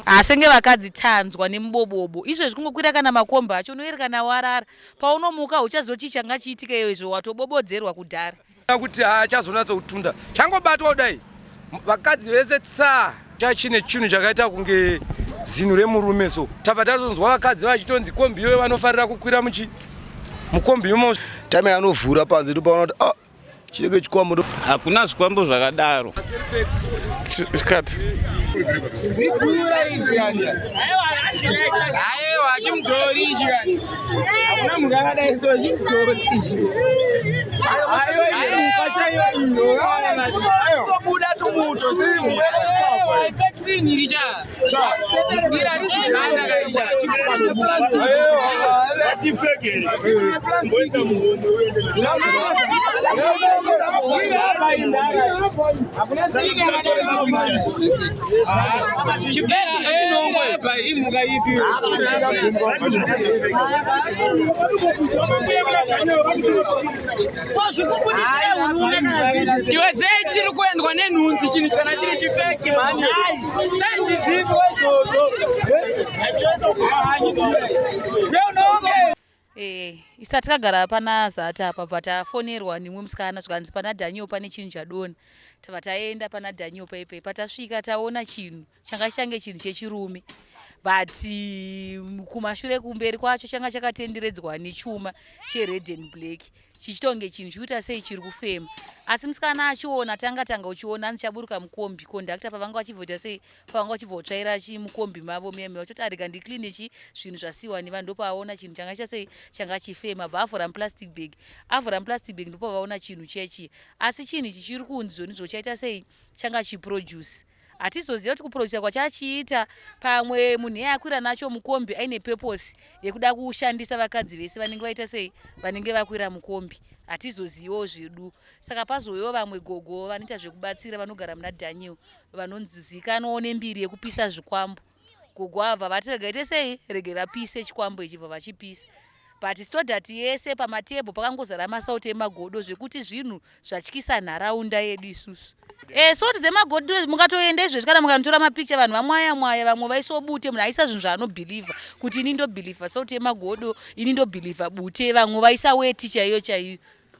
Asenge vakadzitanzwa nemubobobo izvezvi kungokwira kana makomba acho unoerekana warara paunomuka uchazochi changa chiitika izvo watobobodzerwa kudhara kuti achazonatsa kutunda changobatwa kudai vakadzi vese tsa chachine chinhu chakaita kunge zinu remurume so tapa tazonzwa vakadzi vachitonzi kombiyo vanofarira kukwira mukombiyo time yanovhura panze ndopaona kuti chirege chikwambo hakuna zvikwambo zvakadaro skati aiwa chimudhori ichi kani hakuna munhu akadai so chimudhori buda tumuto vaccine richa ira rizana richa atifekere ngoisa muhondo hakuna singa chipera chinongwe pa imuka ipi iwe zei chiri kuendwa nenhunzi chinhu kana chiri chifeke mani isati takagara pana zata apa patafonerwa nimwe musikana zvikanzi pana Daniel pane chinhu chadona tava taenda pana Daniel paipai patasvika taona chinhu changa change chinhu chechirume but kumashure kumberi kwacho changa chakatenderedzwa nechuma chered and black chichitonge chinhu chikuita sei chiri kufema asi musikana achiona tanga uchiona anochaburuka mukombi kondakta pavanga vachivhota sei pavanga vachibvotsvaira chimukombi mavo meme vachoti arega ndikline zvinhu zvasiwa nevanhu ndopaona chinhu changa cha sei changa chifema bvavhura muplastic bag avhura muplastic bag ndopavaona chinhu chechi asi chinhu ichi chiri kunzi zvonizvo chaita sei changa chiproduce hatizoziva kuti kuprodusa kwachachiita pamwe munhu yakwira nacho mukombi aine purpose yekuda kushandisa vakadzi vese vanenge vaita sei vanenge vakwira mukombi hatizozivawo zvedu saka pazovewo vamwe gogo vanoita zvekubatsira vanogara muna Daniel vanonzizikanwawo nembiri yekupisa zvikwambo gogo abva vati regaite sei rege vapise chikwambo ichibva vachipisa but stodhati yese pamatebho pakangozara masauti emagodo zvekuti zvinhu zvatyisa nharaunda yedu isusu soti dzemagodo mukatoenda izvezvi kana mukanotora mapikicha vanhu vamwaya vamwe vaisobute munhu aisa zvinhu zvaanobhilivha kuti ini ndobhilivha sauti emagodo ini ndobhilivha bute vamwe vaisa weti chaiyo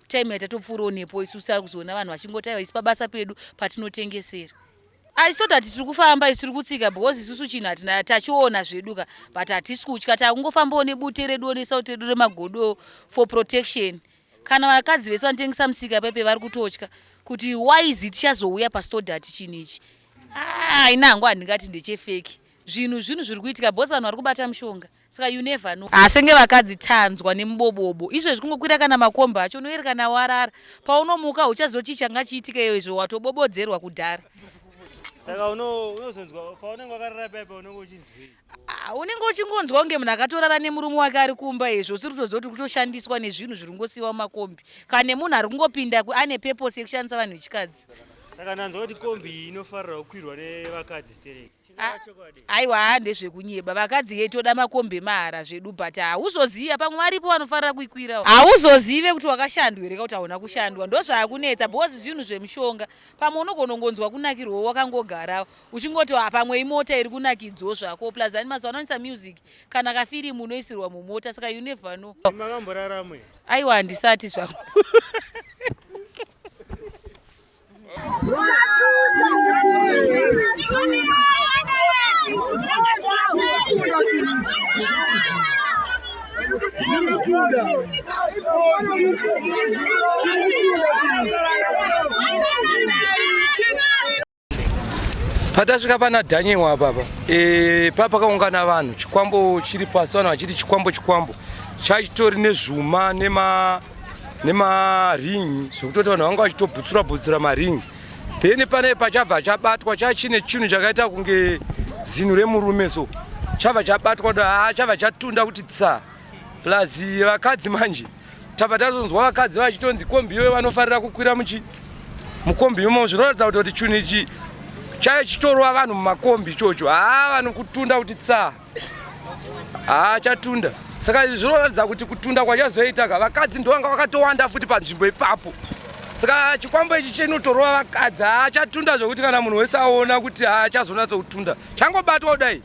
time yatatopfuurawo nepo isusu takuzoona vanhu vachingotaiwa isi pabasa pedu patinotengesera aisitodhati tiri kufamba isi tiri kutsika because isusu chinhu hatina tachiona zveduka but hatisi kutya takungofambawo nebute redu nesauti redu remagodo for protection kana vakadzi vese vanotengesa musika paipe vari kutotya kuti waizi tichazouya pastodhati chinhu ichi inangu handingati ndechefeki zvinhu zviri kuitika because vanhu vari kubata mushonga saka you never know asenge vakadzitanzwa nemubobobo izvezvi kungokwira kana makomba acho unoerekana warara paunomuka uchazochi changa chiitika izvo watobobodzerwa kudhara saka unozonzwa paunenge wakarara paipa unenge uchinzwei unenge uchingonzwa kunge munhu akatorara nemurume wake ari kumba izvo siri kutoziva kuti kutoshandiswa nezvinhu zviri kungosiyiwa mumakombi kana nemunhu ari kungopinda ane purpose yekushandisa vanhu vechikadzi saka ndanzwa kuti kombi iyi inofarira kukwirwa nevakadzi stereki aiwa ndezvekunyeba vakadzi yeitoda makombi mahara zvedu but hauzoziva pamwe varipo vanofarira kuikwirawo hauzozive kuti wakashandwa here kuti hauna kushandwa ndozvaakunetsa because zvinhu zvemushonga pamwe unogonongonzwa kunakirwawo wakangogarawo uchingoti pamwe imota iri kunakidzwo zvako plus ani mazuva anoisa music kana kafirimu unoisirwa mumota saka you never know makamboraramwe aiwa handisati zvako patasvika pana Daniel apapa papakaungana vanhu chikwambo chiri pasi vanhu vachiti chikwambo chachitori nezvuma nemaringi zvekutoti vanhu vanga vachitobhutsura maringi then pane pachabva chabatwa chachine chinhu chakaita kunge zinu remurume so chabva chabatwa chabva chatunda kuti tsa plus vakadzi manje tabva tazonzwa vakadzi vachitonzi kombiyo vanofarira kukwira mukombiyo zvinoratidza kuti chinhu ichi chaichitorwa vanhu mumakombi ichocho vanhu kutunda kuti tsa chatunda saka zvinoratidza kuti kutunda kwachazoita vakadzi ndovanga vakatowanda futi panzvimbo ipapo saka chikwambo ichi chinotorwa vakadzi achatunda zvokuti kana munhu wese aona kuti achazonatsoutunda changobatwa kudai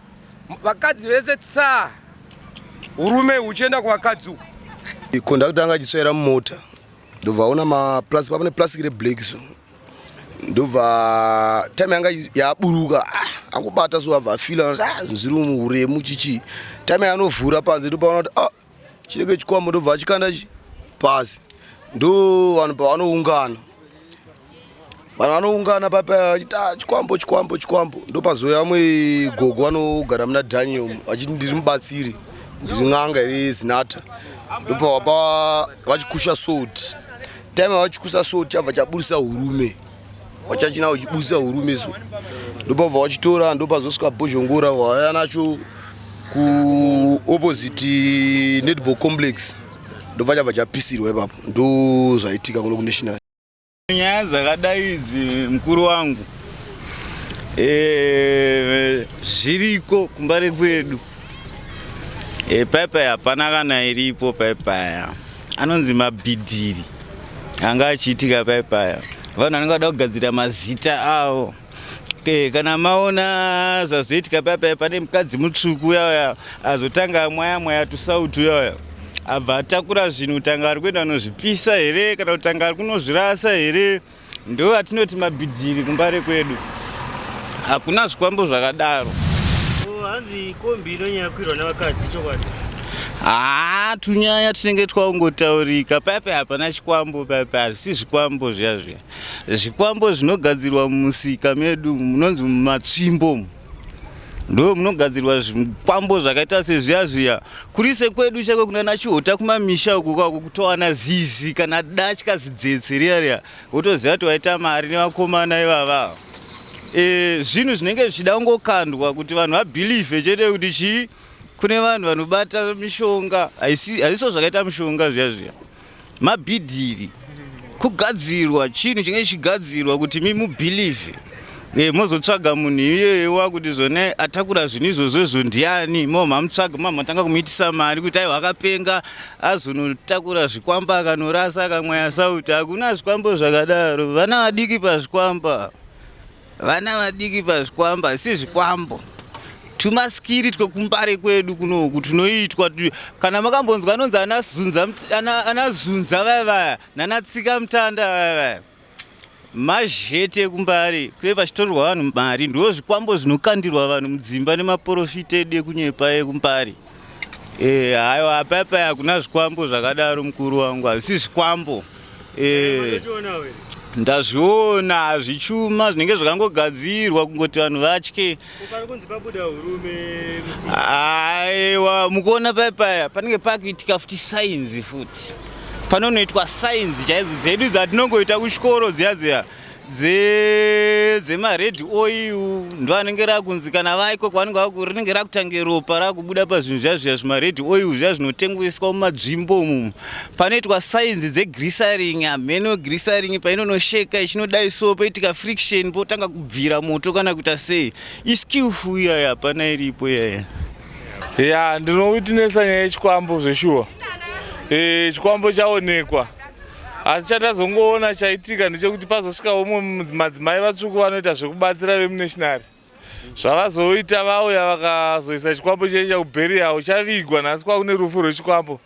vakadzi vese tsa urume huchienda kuvakadzi uku kondakta anga achisvaira mumota ndobva aona maplastic papane plastic reblack so ndobva time yanga yaburuka angobata so abva afila zviri muhuremu chichi time yanovhura panze ndopaona kuti chinenge chikwambo ndobva achikanda pasi ndo vanhu pavanoungana papa achita chikwambo ndopazoya amwe gogo vanogara muna Daniel achiti ndiri mubatsiri ndiri n'anga iri zinata ndopavapa vachikusha sword time vachikusha sword chabva chaburisa hurume vachachina vachiburisa hurume so ndopabva vachitora ndopazosvika bhozhongora vaya nacho ku opposite netball complex ndobva chabva chapisirwa ipapo ndo zvaitika kuno kunational. Nyaya dzakadai idzi mukuru wangu zviriko kumbari kwedu paipaya hapana kana iripo paipaya anonzi mabhidhiri anga achiitika paipaya vanhu vanenge vada kugadzira mazita avo kana maona zvazoitika paipaya pane mukadzi mutsvuku uyaya azotanga mwaya tusautu uyaya abva atakura zvinhu tanga ari kuenda kunozvipisa here kana kuti tanga ari kunozvirasa here ndo atinoti mabhidhiri kumbare kwedu hakuna zvikwambo zvakadaro. Hanzi kombi inonyanya kuirwa navakadzi chokwadi tunyanya tinenge twaungotaurika paipai hapana chikwambo paipai hazvisi zvikwambo zviya zvikwambo zvinogadzirwa mumusika medu munonzi mumatsvimbo ndo munogadzirwa zvikwambo zvakaita sezviya kuri sekwedu chakwe kunana chihota kumamisha uku kwako kutowana zizi kana datya zidzetse riya wotoziva kuti waita mari nevakomana ivava zvinhu zvinenge zvichida kungokandwa kuti vanhu vabhilivhe chete kuti chii kune vanhu vanobata mishonga hazviso zvakaita mishonga zviya mabhidhiri kugadzirwa chinhu chinenge chigadzirwa kuti mimubhilivhe mozotsvaga munhu iyeyewa kuti zvone atakura zvinhu izvozvo ndiani mamutsvaga mamatanga kumuitisa mari kuti aiwa akapenga azonotakura zvikwamba akanorasa akamwaya sauti hakuna zvikwambo zvakadaro vana vadiki pazvikwamba si zvikwambo tumaskiri twekumbare kwedu kunoku tunoitwa kana makambonzwa anonzi anazunza vaya nanatsika mutanda vaya mazhete ekumbare kune pachitorwa vanhu mari ndo zvikwambo zvinokandirwa vanhu mudzimba nemaprofita edu ekunyepa ekumbare haiwa paipai hakuna zvikwambo zvakadaro mukuru wangu hazvisi zvikwambo ndazviona zvichuma zvinenge zvakangogadzirwa kungoti vanhu vatye aiwa mukuona paipaya panenge pakuitika futi sainzi futi panonoitwa sainzi chaidzo dzedu dzatinongoita kuchikoro dziya dzemared oil ndo anenge rakunzi kana vaiko kwavanenge rinenge rakutange ropa rakubuda pazvinhu zviya zvimared oil zviya zvinotengeswa mumadzvimbo umu panoitwa sainzi dzegrisaring hameno grisaring painonosheka ichinodai so poitika friction potanga kubvira moto kana kuita sei iskillful iyaya hapana iripo iyaya ndinowitinesa nyaya yechikwambo zveshuwa chikwambo chaonekwa asi chatazongoona chaitika ndechekuti pazosvika umwe madzimai vatsvuku vanoita zvekubatsira vemunational zvavazoita vauya vakazoisa chikwambo chei chaubheriyawo chavigwa nhasi kwakune rufu rwechikwambo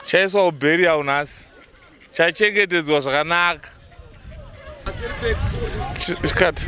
chaiswa ubheriyawo nhasi chachengetedzwa zvakanaka chikati